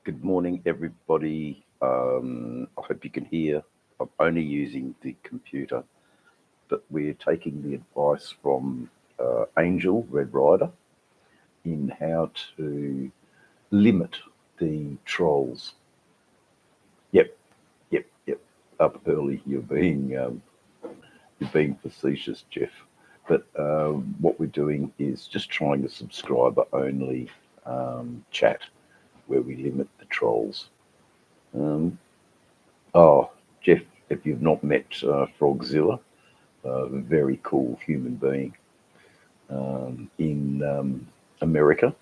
Good morning, everybody. I hope you can hear. I'm only using the computer, but we're taking the advice from Angel Red Rider in how to limit the trolls. Yep, yep. Up early, you're being facetious, Jeff. But what we're doing is just trying a subscriber only chat where we limit the trolls. Um, Oh, Jeff, if you've not met Frogzilla, a very cool human being in America.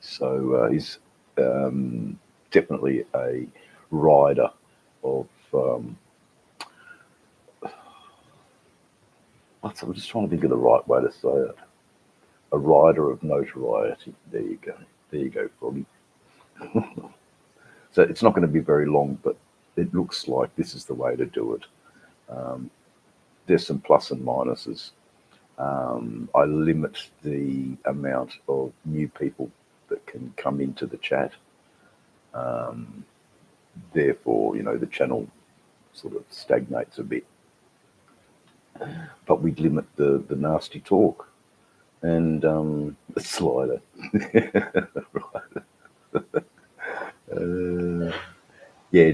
So he's definitely a rider of, I'm just trying to think of the right way to say it. A rider of notoriety. There you go. There you go, Froggy. So it's not going to be very long, but it looks like this is the way to do it. There's some plus and minuses. I limit the amount of new people that can come into the chat. Therefore, the channel sort of stagnates a bit. But we limit the nasty talk and the slider. Yeah,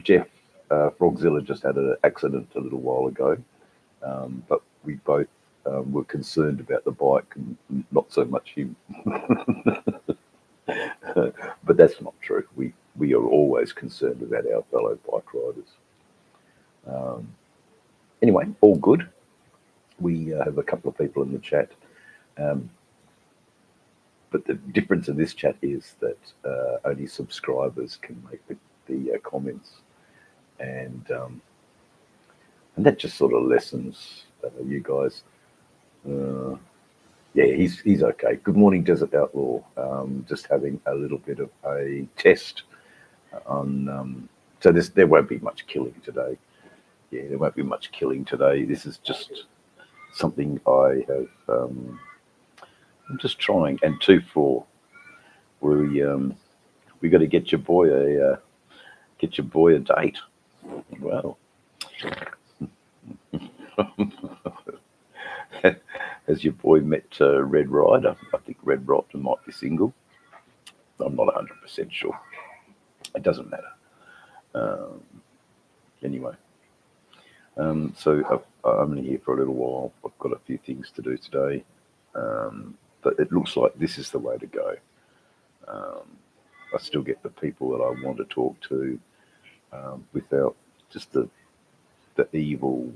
Jeff, Frogzilla just had an accident a little while ago, but we both were concerned about the bike and not so much him. But that's not true. We are always concerned about our fellow bike riders. Anyway, all good. We have a couple of people in the chat. But the difference in this chat is that only subscribers can make the comments. And that just sort of lessens you guys. Yeah, he's okay. Good morning, Desert Outlaw. Just having a little bit of a test on. So there won't be much killing today. Yeah, there won't be much killing today. This is just something I have. I'm just trying. And 2-4, we got to get your boy a date. Wow. Has your boy met Red Rider? I think Red Rider might be single. I'm not 100% sure. It doesn't matter. Anyway, so I'm only here for a little while. I've got a few things to do today, but it looks like this is the way to go. I still get the people that I want to talk to without just the evil,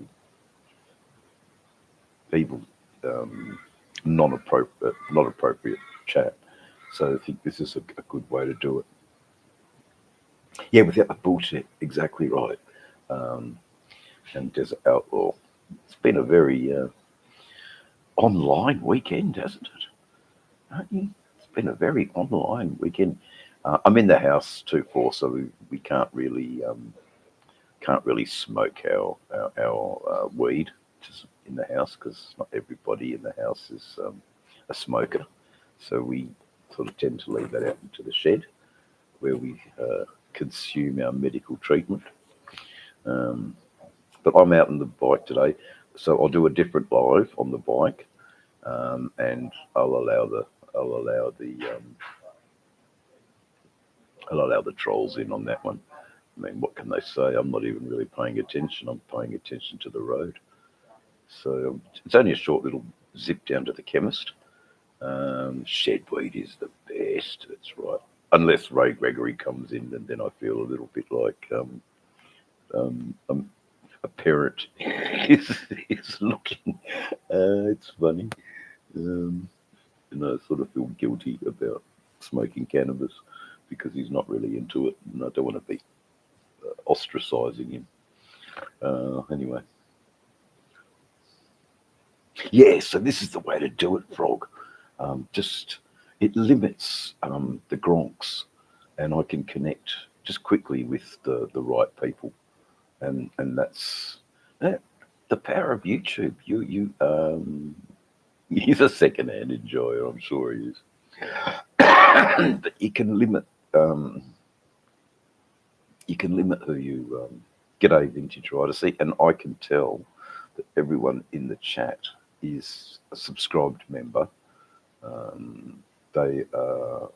not appropriate chat. So I think this is a good way to do it. Yeah, without the bullshit. Exactly right. And Desert Outlaw. It's been a very online weekend, hasn't it? It's been a very online weekend. I'm in the house 2-4, so we can't really smoke our weed just in the house because not everybody in the house is a smoker. So we sort of tend to leave that out into the shed where we consume our medical treatment. But I'm out on the bike today, so I'll do a different live on the bike, and I'll allow the trolls in on that one. I mean, what can they say? I'm not even really paying attention. I'm paying attention to the road. So it's only a short little zip down to the chemist. Shed weed is the best. That's right. Unless Ray Gregory comes in, and then I feel a little bit like a parent is looking. It's funny. I sort of feel guilty about smoking cannabis because he's not really into it, and I don't want to be ostracizing him. Anyway. Yeah, so this is the way to do it, Frog. It limits the gronks, and I can connect just quickly with the right people, and that's the power of YouTube. He's a second-hand enjoyer, I'm sure he is. But you can limit you can limit who you g'day Vintage Rider. See, and I can tell that everyone in the chat is a subscribed member. They are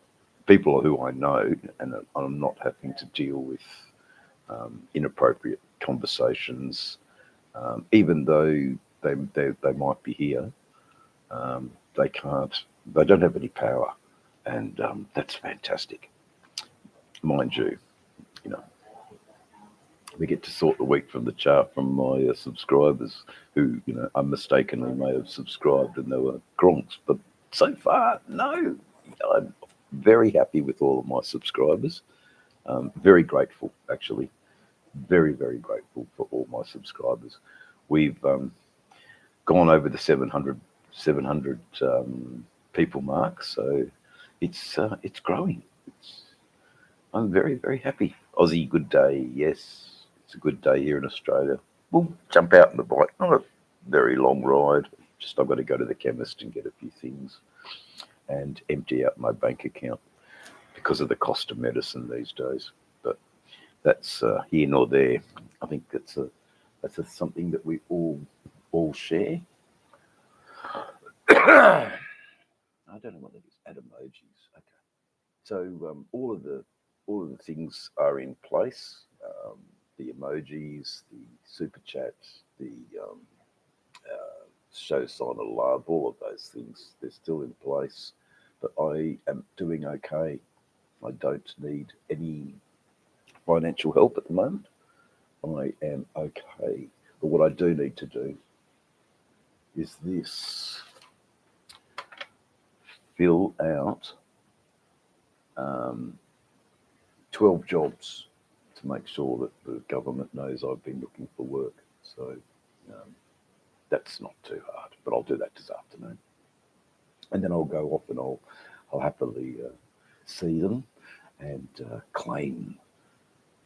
people who I know, and I'm not having to deal with inappropriate conversations, even though they might be here. They can't. They don't have any power, and that's fantastic. Mind you, you know, we get to sort the week from the chart from my subscribers who, unmistakenly may have subscribed and they were gronks. But so far, no. I'm very happy with all of my subscribers. Very grateful, actually. Very, very grateful for all my subscribers. We've gone over the 700 people mark, so it's growing. I'm very, very happy. Aussie, good day. Yes, it's a good day here in Australia. We'll jump out on the bike. Not a very long ride. Just I've got to go to the chemist and get a few things and empty out my bank account because of the cost of medicine these days. But that's here nor there. I think that's something that we all share. I don't know what it is. Add emojis. Okay. So all of the things are in place. The emojis, the super chats, the show sign of love, all of those things, they're still in place. But I am doing okay. I don't need any financial help at the moment. I am okay. But what I do need to do is this. Fill out 12 jobs to make sure that the government knows I've been looking for work. So that's not too hard, but I'll do that this afternoon. And then I'll go off and I'll happily see them and claim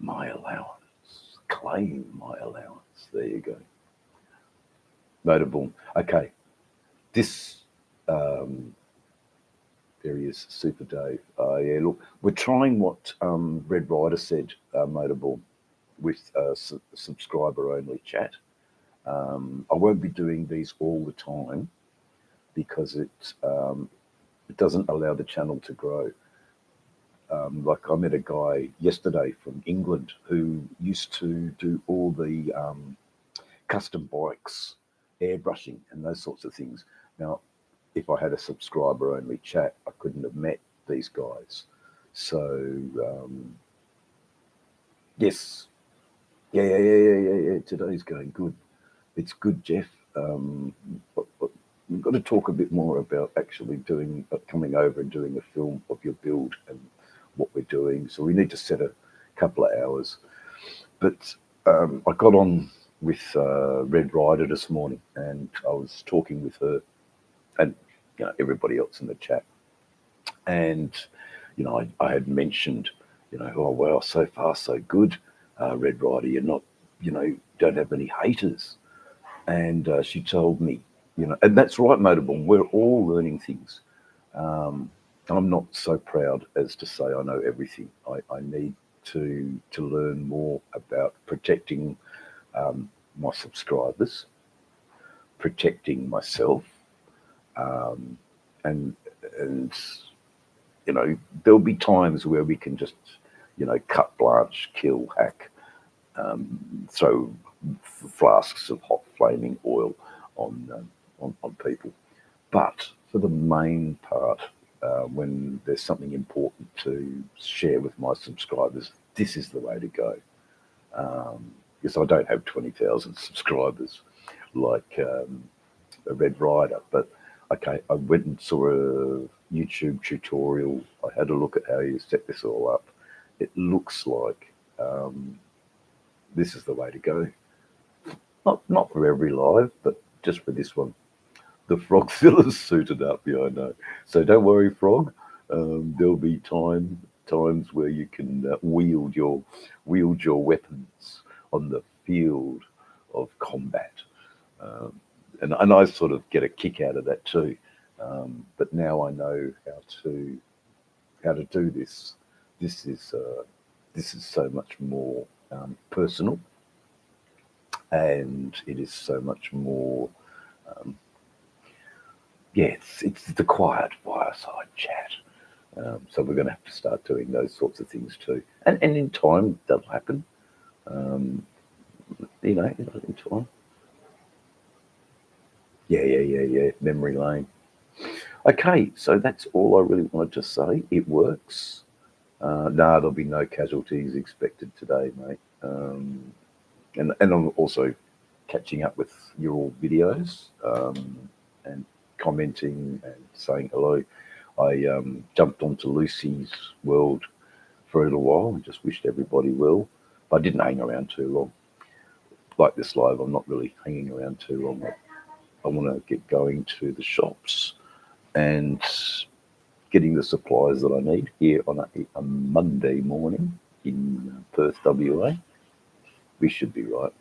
my allowance. Claim my allowance. There you go. Notable. Okay. This there he is, Super Dave. Yeah, look, we're trying what Red Rider said, Notable, with subscriber-only chat. I won't be doing these all the time because it doesn't allow the channel to grow. Like I met a guy yesterday from England who used to do all the custom bikes, airbrushing and those sorts of things. Now, if I had a subscriber-only chat, I couldn't have met these guys. So, yes. Yeah. Today's going good. It's good, Jeff. But we've got to talk a bit more about actually coming over and doing a film of your build and what we're doing. So we need to set a couple of hours. But I got on with Red Rider this morning and I was talking with her and everybody else in the chat. And, I had mentioned, oh, wow, so far so good, Red Rider, you're not, don't have any haters. And she told me, and that's right, Motorborn, we're all learning things. I'm not so proud as to say I know everything. I need to learn more about protecting my subscribers, protecting myself, and there'll be times where we can just cut, blanch, kill, hack, throw flasks of hot flaming oil on people. But for the main part, when there's something important to share with my subscribers, this is the way to go. Because I don't have 20,000 subscribers like a Red Rider, but okay, I went and saw a YouTube tutorial. I had a look at how you set this all up. It looks like this is the way to go. Not for every live, but just for this one. The Frogzilla's suited up, yeah, I know. So don't worry, Frog. There'll be times where you can wield your weapons on the field of combat. And I sort of get a kick out of that too. But now I know how to do this this is so much more personal, and it is so much more. Yeah, it's the quiet fireside chat. So we're going to have to start doing those sorts of things too, and in time that'll happen. You know, in time. Yeah. Memory lane. Okay, so that's all I really wanted to say. It works. No, there'll be no casualties expected today, mate. And I'm also catching up with your all videos and commenting and saying hello. I jumped onto Lucy's world for a little while and just wished everybody well. But I didn't hang around too long. Like this live, I'm not really hanging around too long. I want to get going to the shops and getting the supplies that I need here on a Monday morning in Perth, WA. We should be right.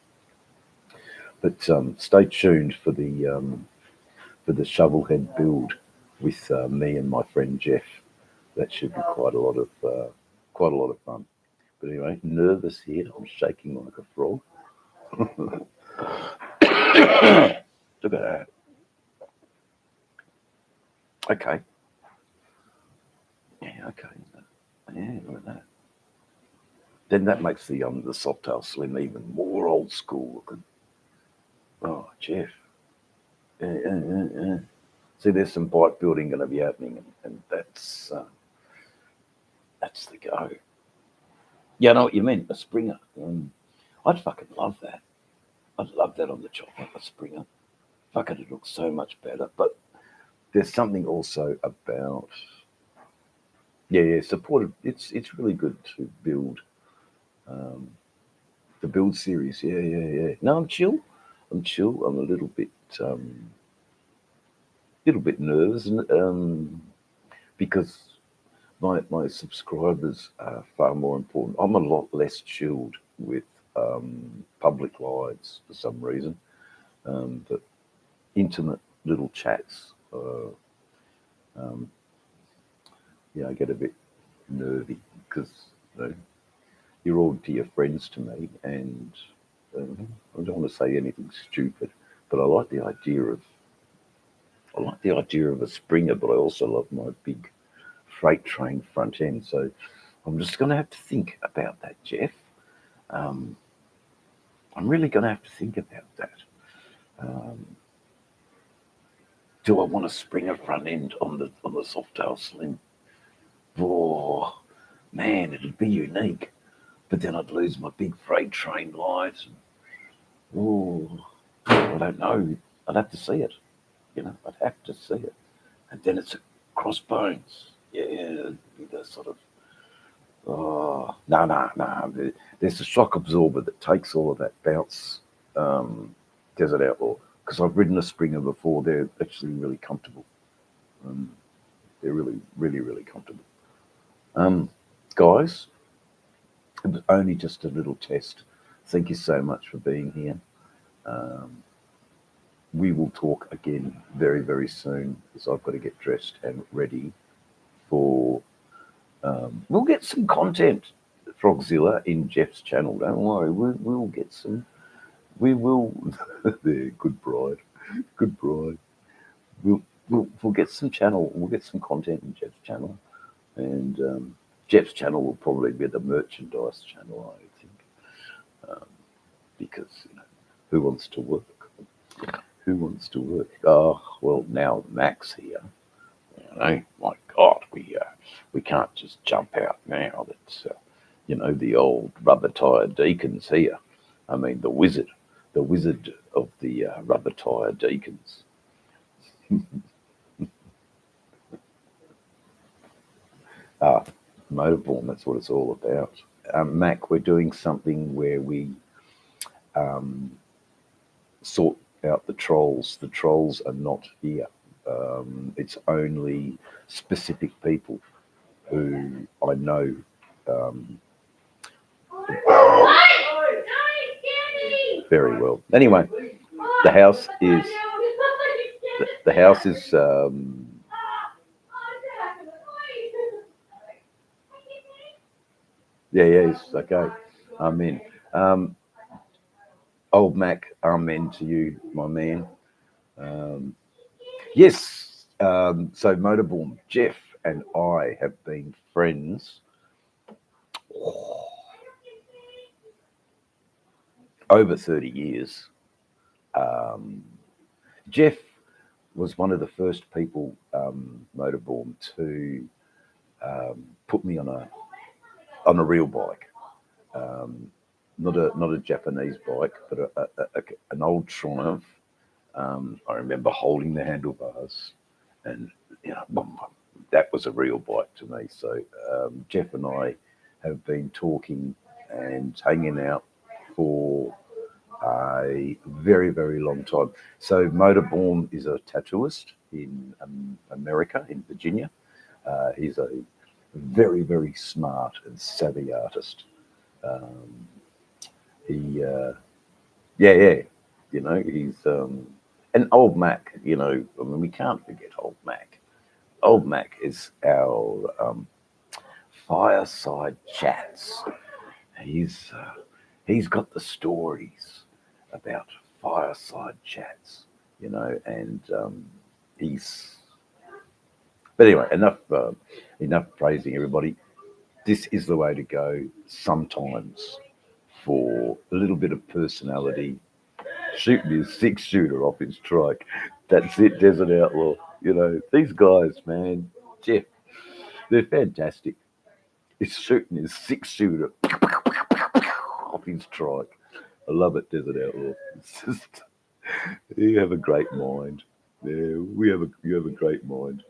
But stay tuned for the shovelhead build with me and my friend Jeff. That should be quite a lot of fun. But anyway, nervous here. I'm shaking like a frog. Look at that. Okay. Yeah. Okay. Yeah. Look at that. Then that makes the Softail Slim even more old school looking. Oh, Jeff. Yeah. See, there's some bike building going to be happening, and that's the go. Yeah, I know what you mean. A Springer. I'd fucking love that. I'd love that on the chopper, a Springer. Fucking, it looks so much better. But there's something also about supported. It's really good to build the build series. Yeah. No, I'm chill. I'm a little bit nervous, and because my subscribers are far more important. I'm a lot less chilled with public lives for some reason, but intimate little chats. I get a bit nervy because you know, you're all dear friends to me, and I don't want to say anything stupid, but I like the idea of a Springer, but I also love my big freight train front end. So I'm just going to have to think about that, Jeff. Um, I'm really going to have to think about that. Um, do I want a Springer front end on the Softail Slim? Oh man, it'd be unique. But then I'd lose my big freight train lights. Oh, I don't know. I'd have to see it. I'd have to see it. And then it's a crossbones. Yeah, the sort of. Oh, no. There's a shock absorber that takes all of that bounce. Desert Outlaw, because I've ridden a Springer before. They're actually really comfortable. They're really, really, really comfortable. Guys, it was only just a little test. Thank you so much for being here. We will talk again very, very soon because I've got to get dressed and ready for. We'll get some content, Frogzilla, in Jeff's channel. Don't worry, we'll get some. We will. There, good bride, good bride. We'll get some channel. We'll get some content in Jeff's channel, and Jeff's channel will probably be the merchandise channel, I think, because who wants to work? Who wants to work? Oh well, now Mac's here. My God, we can't just jump out now. That's the old rubber tire deacons here. I mean the wizard of the rubber tire deacons. Motorborn, that's what it's all about. Mac, we're doing something where we sort out the trolls. The trolls are not here. It's only specific people who I know. Very well. Anyway, the house is the house is Yeah, yes. Okay. Amen. Um, Old Mac, amen to you, my man. Um, yes. So Motorborn, Jeff and I have been friends over 30 years. Um, Jeff was one of the first people, Motorborn, to put me on a real bike. Um, not a Japanese bike, but an old Triumph. I remember holding the handlebars, and you know, that was a real bike to me. So Jeff and I have been talking and hanging out for a very, very long time. So Motorborn is a tattooist in America, in Virginia. He's a very, very smart and savvy artist. Um, he yeah, yeah. You know, he's and old Mac. You know, I mean, we can't forget old Mac. Old Mac is our fireside chats. He's got the stories about fireside chats. You know, and he's. But anyway, enough praising everybody. This is the way to go. Sometimes for a little bit of personality, shooting his six shooter off his trike. That's it, Desert Outlaw. You know, these guys, man, Jeff, they're fantastic. He's shooting his six shooter off his trike. I love it, Desert Outlaw. It's just, you have a great mind. Yeah, you have a great mind.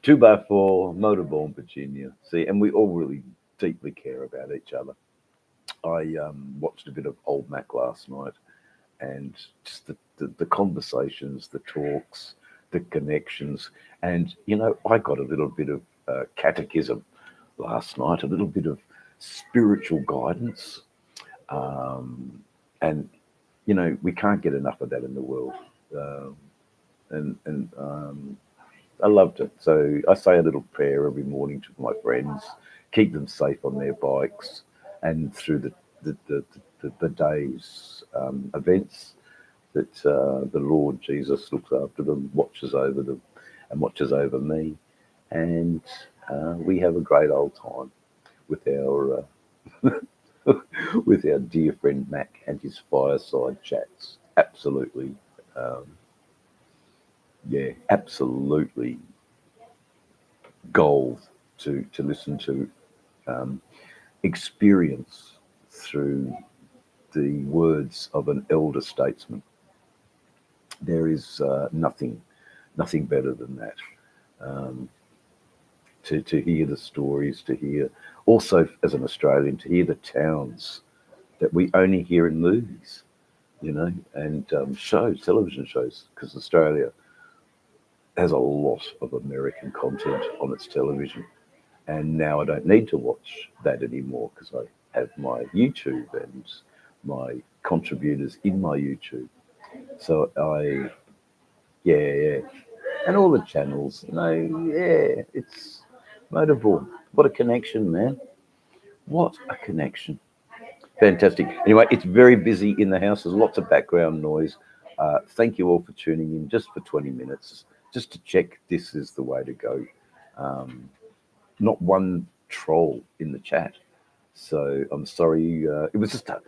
Two by four, Motorborn, Virginia. See, and we all really deeply care about each other. I watched a bit of Old Mac last night, and just the conversations, the talks, the connections. And, you know, I got a little bit of catechism last night, a little bit of spiritual guidance. Um, and, you know, we can't get enough of that in the world. Um, and I loved it. So I say a little prayer every morning to my friends, keep them safe on their bikes and through the day's events that the Lord Jesus looks after them, watches over them, and watches over me. And we have a great old time with our with our dear friend Mac and his fireside chats. Absolutely, um, yeah, absolutely gold to listen to, um, experience through the words of an elder statesman. There is nothing better than that. Um, to hear the stories, to hear also as an Australian, to hear the towns that we only hear in movies, you know, and shows, television shows, because Australia has a lot of American content on its television. And now I don't need to watch that anymore because I have my YouTube and my contributors in my YouTube. So yeah, yeah, and all the channels, you know, yeah, it's Motorborn. What a connection, man! What a connection! Fantastic. Anyway, it's very busy in the house. There's lots of background noise. Thank you all for tuning in just for 20 minutes, just to check this is the way to go. Um, Not one troll in the chat. So I'm sorry. It was just a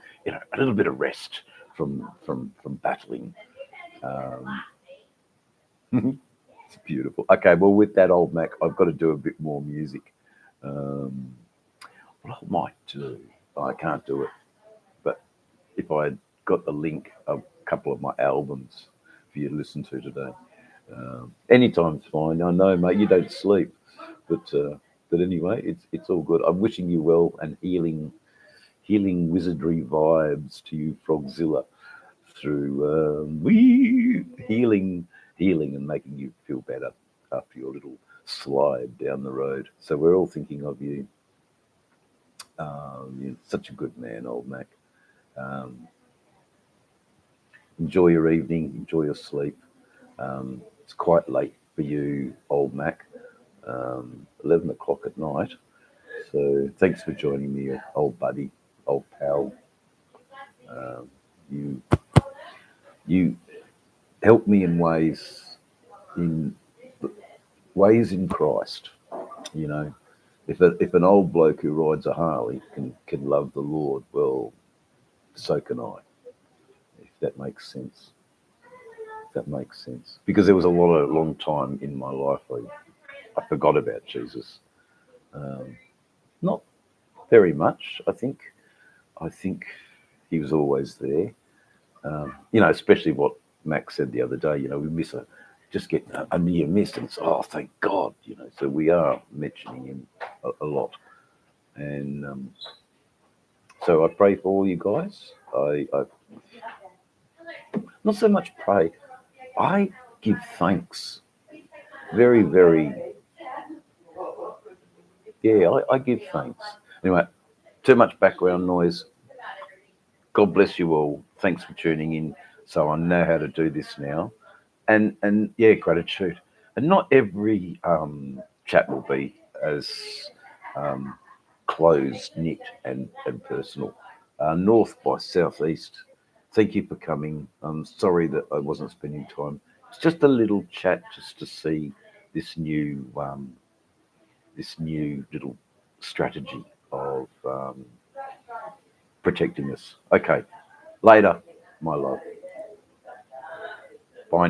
little bit of rest from battling. Um, it's beautiful. Okay, well with that old Mac, I've got to do a bit more music. Um, what I might do, I can't do it, but if I got the link of a couple of my albums for you to listen to today, anytime's fine. I know, mate, you don't sleep, but anyway, it's all good. I'm wishing you well and healing wizardry vibes to you, Frogzilla, through healing and making you feel better after your little slide down the road. So we're all thinking of you. You're such a good man, old Mac. Um, enjoy your evening, enjoy your sleep. It's quite late for you, old Mac. 11 o'clock at night. So thanks for joining me, old buddy, old pal. You you help me in ways in Christ. You know, if an old bloke who rides a Harley can love the Lord, well, so can I. If that makes sense. If that makes sense. Because there was a long time in my life I forgot about Jesus. Um, Not very much, I think. I think he was always there. Especially what Max said the other day. We miss just get a near miss, and it's thank God. So we are mentioning him a lot, and so I pray for all you guys. I not so much pray. I give thanks. Very, very. Yeah, I give thanks. Anyway, too much background noise. God bless you all. Thanks for tuning in. So I know how to do this now. And yeah, gratitude. And not every chat will be as um, closed, knit, and personal. North by southeast. Thank you for coming. I'm sorry that I wasn't spending time. It's just a little chat, just to see this new little strategy of protecting us. Okay, later, my love. Bye now.